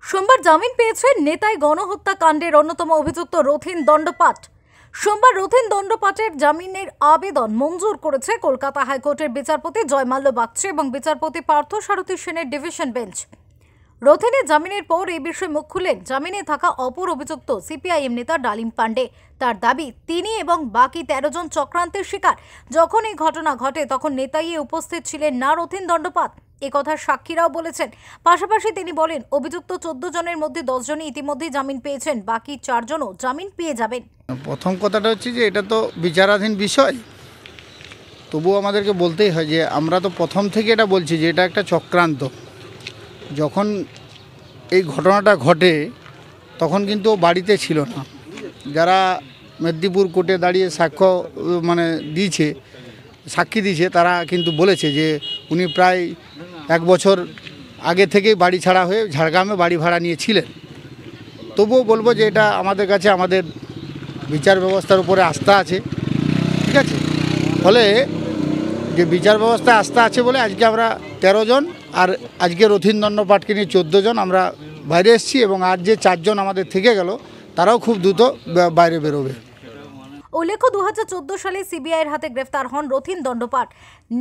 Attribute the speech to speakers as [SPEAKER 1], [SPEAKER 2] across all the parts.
[SPEAKER 1] সোমবার জামিন পেয়েছেন নেতাই গণহত্যাকাণ্ডের অন্যতম অভিযুক্ত রথীন দণ্ডপাট। সোমবার রথীন দণ্ডপাটের জামিনের আবেদন মঞ্জুর করেছে কলকাতা হাইকোর্টের বিচারপতি জয়মাল্য বাগচি এবং বিচারপতি পার্থসারথী সেনের ডিভিশন বেঞ্চ। রথীনের জামিনের পর এই বিষয়ে মুখ খুললেন জামিনে থাকা অপর অভিযুক্ত সিপিআইএম নেতা ডালিম পান্ডে। তার দাবি, তিনি এবং বাকি 13 জন চক্রান্তের শিকার। যখন এই ঘটনা ঘটে তখন নেতাইয়ে উপস্থিত ছিলেন না রথীন দণ্ডপাট, একথার সাক্ষীরাও বলেছেন। পাশাপাশি তিনি বলেন, অভিযুক্ত 14 জনের মধ্যে 10 জনই ইতিমধ্যেই জামিন পেয়েছেন, বাকি 4 জনও জামিন পেয়ে যাবেন।
[SPEAKER 2] প্রথম কথাটা হচ্ছে যে এটা তো বিচারাধীন বিষয়, তবুও আমাদেরকে বলতেই হয় যে আমরা তো প্রথম থেকে এটা বলছি যে এটা একটা চক্রান্ত। যখন এই ঘটনাটা ঘটে তখন কিন্তু ও বাড়িতে ছিল না। যারা মেদিনীপুর কোর্টে দাঁড়িয়ে সাক্ষী দিয়েছে তারা কিন্তু বলেছে যে উনি প্রায় 1 বছর আগে থেকেই বাড়ি ছাড়া হয়ে ঝাড়গ্রামে বাড়ি ভাড়া নিয়েছিলেন। তবুও বলবো যে এটা আমাদের কাছে আমাদের বিচার ব্যবস্থার উপরে আস্থা আছে, ঠিক আছে। ফলে যে বিচার ব্যবস্থা আস্থা আছে বলে আজকে আমরা 13 জন, আর আজকে রথীন দণ্ডপাটকে নিয়ে 14 জন আমরা বাইরে এসেছি, এবং আর যে 4 জন আমাদের থেকে গেল তারাও খুব দ্রুত বাইরে বেরোবে।
[SPEAKER 1] উল্লেখ্য, 2014 সালে সিবিআইয়ের হাতে গ্রেফতার হন রথীন দণ্ডপাট।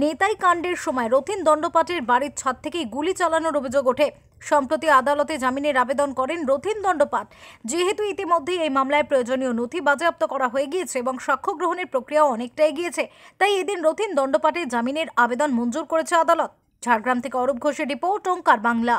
[SPEAKER 1] নেতাই কাণ্ডের সময় রথীন দণ্ডপাটের বাড়ির ছাদ থেকেই গুলি চালানোর অভিযোগ ওঠে। সম্প্রতি আদালতে জামিনের আবেদন করেন রথীন দণ্ডপাট। যেহেতু ইতিমধ্যেই এই মামলায় প্রয়োজনীয় নথি বাজেয়াপ্ত করা হয়ে গিয়েছে এবং সাক্ষ্য গ্রহণের প্রক্রিয়াও অনেকটা এগিয়েছে, তাই এদিন রথীন দণ্ডপাটের জামিনের আবেদন মঞ্জুর করেছে আদালত। ঝাড়গ্রাম থেকে অরূপ ঘোষের রিপোর্ট, ওঙ্কার বাংলা।